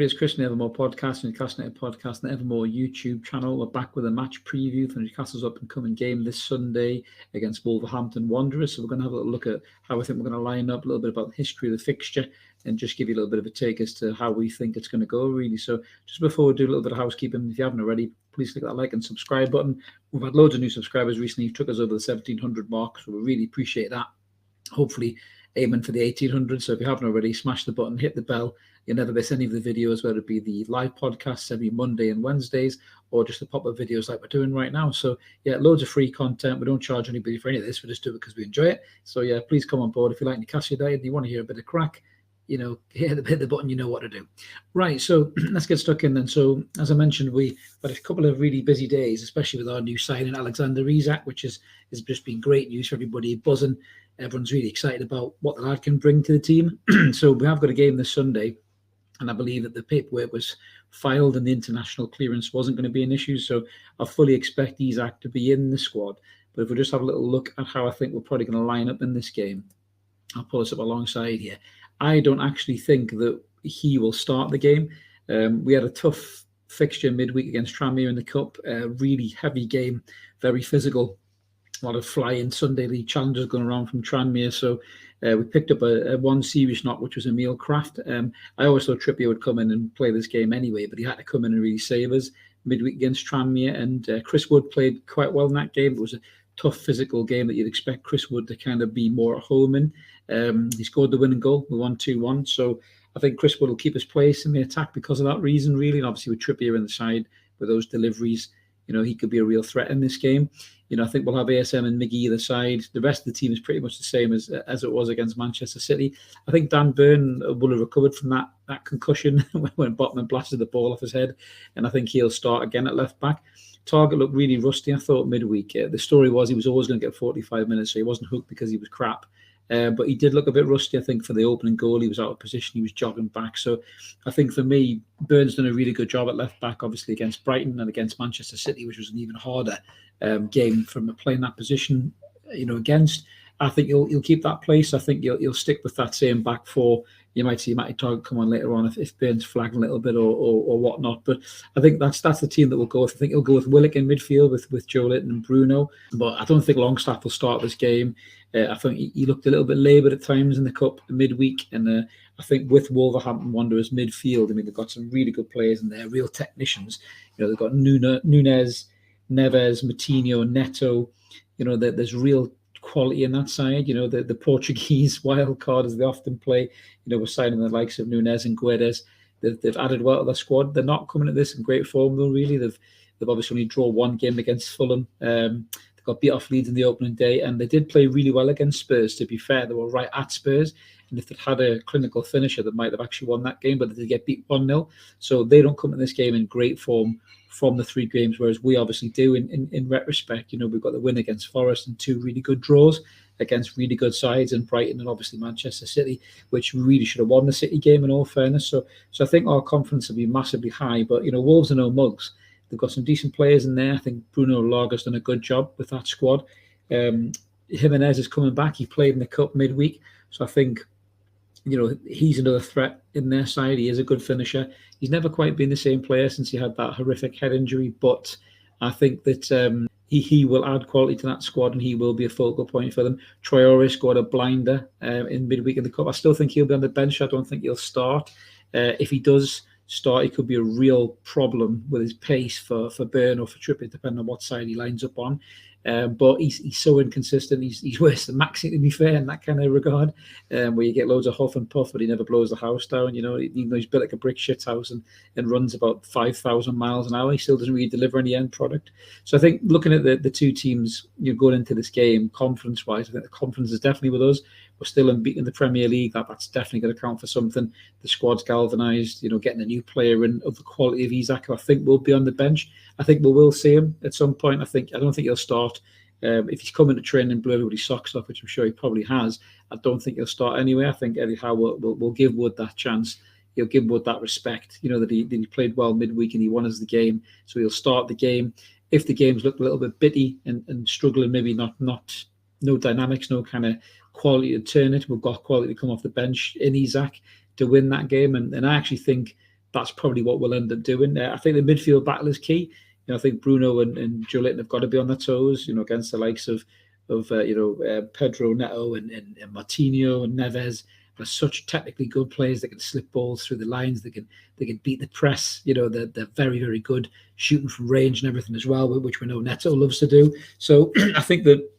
everybody. It's Chris from the Evermore Podcast, Newcastle Podcast, and the Evermore YouTube channel. We're back with a match preview for Newcastle's up-and-coming game this Sunday against Wolverhampton Wanderers. So we're going to have a little look at how I think we're going to line up, a little bit about the history of the fixture, and just give you a little bit of a take as to how we think it's going to go, really. So just before we do a little bit of housekeeping, if you haven't already, please click that like and subscribe button. We've had loads of new subscribers recently. It took us over the 1,700 mark, so we really appreciate that. Hopefully aiming for the 1,800. So if you haven't already, smash the button, hit the bell. You'll never miss any of the videos, whether it be the live podcasts every Monday and Wednesdays, or just the pop-up videos like we're doing right now. So yeah, loads of free content. We don't charge anybody for any of this. We just do it because we enjoy it. So yeah, please come on board. If you like Newcastle United and you want to hear a bit of crack, you know, hit the button, you know what to do. Right, so let's get stuck in then. So as I mentioned, we had a couple of really busy days, especially with our new signing, Alexander Isak, which has just been great news for everybody, buzzing. Everyone's really excited about what the lad can bring to the team. So we have got a game this Sunday, and I believe that the paperwork was filed and the international clearance wasn't going to be an issue. So I fully expect Isak to be in the squad. But if we just have a little look at how I think we're probably going to line up in this game, I'll pull this up alongside here. I don't actually think that he will start the game. We had a tough fixture midweek against Tranmere in the Cup, really heavy game, very physical. A lot of flying Sunday League challenges going around from Tranmere. So we picked up a one serious knock, which was Emil Kraft. I always thought Trippier would come in and play this game anyway, but he had to come in and really save us midweek against Tranmere. And Chris Wood played quite well in that game. It was a tough physical game that you'd expect Chris Wood to kind of be more at home in. He scored the winning goal. We won 2-1. So I think Chris Wood will keep his place in the attack because of that reason, really. And obviously with Trippier in the side, with those deliveries, you know, he could be a real threat in this game. You know, I think we'll have ASM and Miggy either side. The rest of the team is pretty much the same as it was against Manchester City. I think Dan Burn will have recovered from that concussion when Botman blasted the ball off his head. And I think he'll start again at left back. Target looked really rusty, I thought, midweek. The story was he was always going to get 45 minutes, so he wasn't hooked because he was crap. But he did look a bit rusty, I think, for the opening goal. He was out of position. He was jogging back. So I think for me, Burns done a really good job at left back, obviously against Brighton and against Manchester City, which was an even harder game from playing that position, you know, against. I think he'll keep that place. I think he'll stick with that same back four. You might see Matty Target come on later on if Burns flagging a little bit or whatnot. But I think that's the team that will go with. I think he'll go with Willock in midfield with Joe Litton and Bruno. But I don't think Longstaff will start this game. I think he looked a little bit laboured at times in the Cup midweek. And I think with Wolverhampton Wanderers midfield, I mean, they've got some really good players and they're real technicians. You know, they've got Nunez, Neves, Moutinho, Neto. You know, there's real quality in that side. You know, the Portuguese wild card, as they often play. You know, we're signing the likes of Nunez and Guedes. They've added well to their squad. They're not coming at this in great form, though, really. They've obviously only drawn one game against Fulham. They got beat off Leeds in the opening day, and they did play really well against Spurs, to be fair. They were right at Spurs, and if they'd had a clinical finisher, they might have actually won that game, but they did get beat 1-0. So they don't come in this game in great form from the three games, whereas we obviously do in retrospect. You know, we've got the win against Forest and two really good draws against really good sides in Brighton and obviously Manchester City, which we really should have won the City game in all fairness. So I think our confidence will be massively high, but, you know, Wolves are no mugs. They've got some decent players in there. I think Bruno Lage has done a good job with that squad. Jimenez is coming back. He played in the Cup midweek. So I think, you know, he's another threat in their side. He is a good finisher. He's never quite been the same player since he had that horrific head injury. But I think that he will add quality to that squad and he will be a focal point for them. Traore scored a blinder in midweek in the Cup. I still think he'll be on the bench. I don't think he'll start. If he does start, he could be a real problem with his pace for Burn or for Trippier, depending on what side he lines up on. But he's so inconsistent. He's worse than Maxi, to be fair, in that kind of regard, where you get loads of huff and puff, but he never blows the house down. You know, even though he's built like a brick shit house and runs about 5,000 miles an hour, he still doesn't really deliver any end product. So I think looking at the two teams, you know, going into this game, confidence-wise, I think the confidence is definitely with us. We're still unbeaten in the Premier League. That's definitely going to count for something. The squad's galvanised. You know, getting a new player in of the quality of Isak, I think will be on the bench. I think we will see him at some point. I don't think he'll start. If he's coming to training and blew everybody's socks off, which I'm sure he probably has, I don't think he'll start anyway. I think Eddie Howe will give Wood that chance. He'll give Wood that respect. You know, that he played well midweek and he won us the game, so he'll start the game. If the games look a little bit bitty and struggling, maybe not no dynamics, no kind of quality to turn it. We've got quality to come off the bench in Isak to win that game. And I actually think that's probably what we'll end up doing. I think the midfield battle is key. I think Bruno and Joe Linton have got to be on their toes, against the likes of Pedro Neto and Martinho and Neves. They're such technically good players that can slip balls through the lines. They can beat the press. They're very, very good shooting from range and everything as well, which we know Neto loves to do. So I think that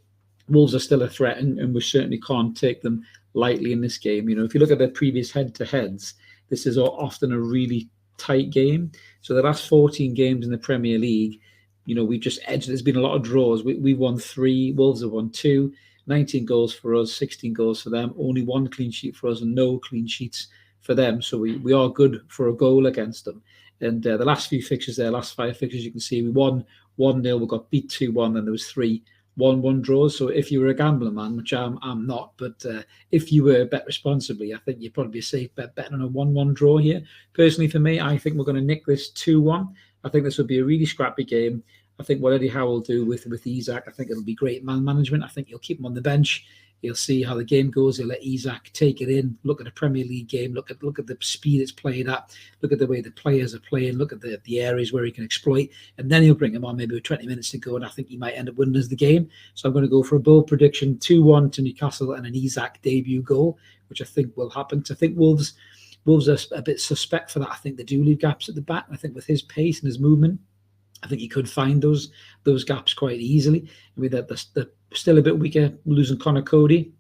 Wolves are still a threat, and we certainly can't take them lightly in this game. If you look at their previous head-to-heads, this is often a really tight game. So the last 14 games in the Premier League, we've just edged. There's been a lot of draws. We won 3, Wolves have won 2, 19 goals for us, 16 goals for them, only 1 clean sheet for us and no clean sheets for them. So we are good for a goal against them. And the last few fixtures there, last 5 fixtures, you can see we won 1-0, we got beat 2-1, and there was 3 1-1 draws. So if you were a gambler man, which I'm not, but if you were, bet responsibly. I think you'd probably be a safe bet betting on a 1-1 draw here. Personally, for me, I think we're going to nick this 2-1. I think this will be a really scrappy game. I think what Eddie Howe will do with Isak, I think it'll be great man management. I think he'll keep him on the bench. He'll see how the game goes. He'll let Isak take it in, look at a Premier League game, look at the speed it's played at, look at the way the players are playing, look at the areas where he can exploit, and then he'll bring him on maybe with 20 minutes to go, and I think he might end up winning us the game. So I'm going to go for a bold prediction, 2-1 to Newcastle and an Isak debut goal, which I think will happen. So I think Wolves are a bit suspect for that. I think they do leave gaps at the back. I think with his pace and his movement, I think he could find those gaps quite easily. I mean, they're still a bit weaker losing Connor Cody.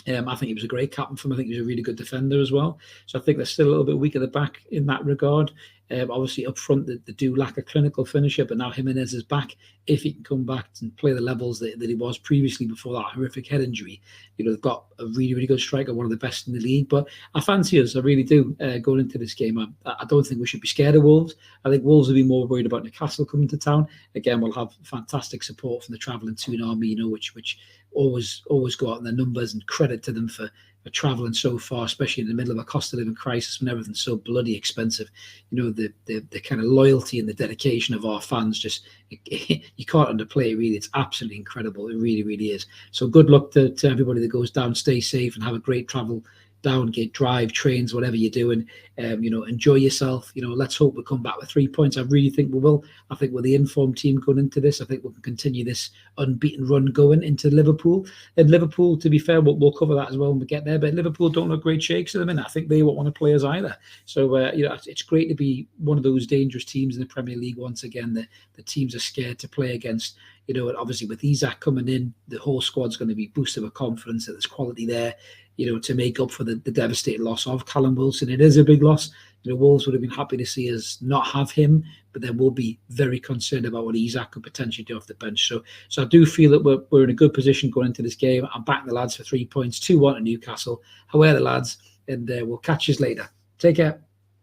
I think he was a great captain for him. I think he was a really good defender as well. So I think they're still a little bit weak at the back in that regard. Obviously, up front, they do lack a clinical finisher, but now Jimenez is back. If he can come back and play the levels that he was previously before that horrific head injury, they've got a really, really good striker, one of the best in the league. But I fancy us, I really do, going into this game. I don't think we should be scared of Wolves. I think Wolves will be more worried about Newcastle coming to town. Again, we'll have fantastic support from the travelling Toon Army, which always go out in their numbers, and credit to them for traveling so far, especially in the middle of a cost of living crisis when everything's so bloody expensive. The kind of loyalty and the dedication of our fans, just you can't underplay it, really. It's absolutely incredible. It really, really is. So good luck to everybody that goes down. Stay safe and have a great travel down, drive, trains, whatever you're doing. Enjoy yourself. Let's hope we come back with 3 points. I really think we will. I think we're the informed team going into this. I think we can continue this unbeaten run going into Liverpool. And Liverpool, to be fair, we'll cover that as well when we get there. But Liverpool don't look great shakes at the minute. I think they won't want to play us either. So it's great to be one of those dangerous teams in the Premier League once again. The teams are scared to play against. And obviously with Isak coming in, the whole squad's going to be boosted with confidence that there's quality there, to make up for the devastating loss of Callum Wilson. It is a big loss. Wolves would have been happy to see us not have him, but then we'll be very concerned about what Isak could potentially do off the bench. So I do feel that we're in a good position going into this game. I'm backing the lads for 3 points, 2-1 to Newcastle. However, lads, and we'll catch you later. Take care.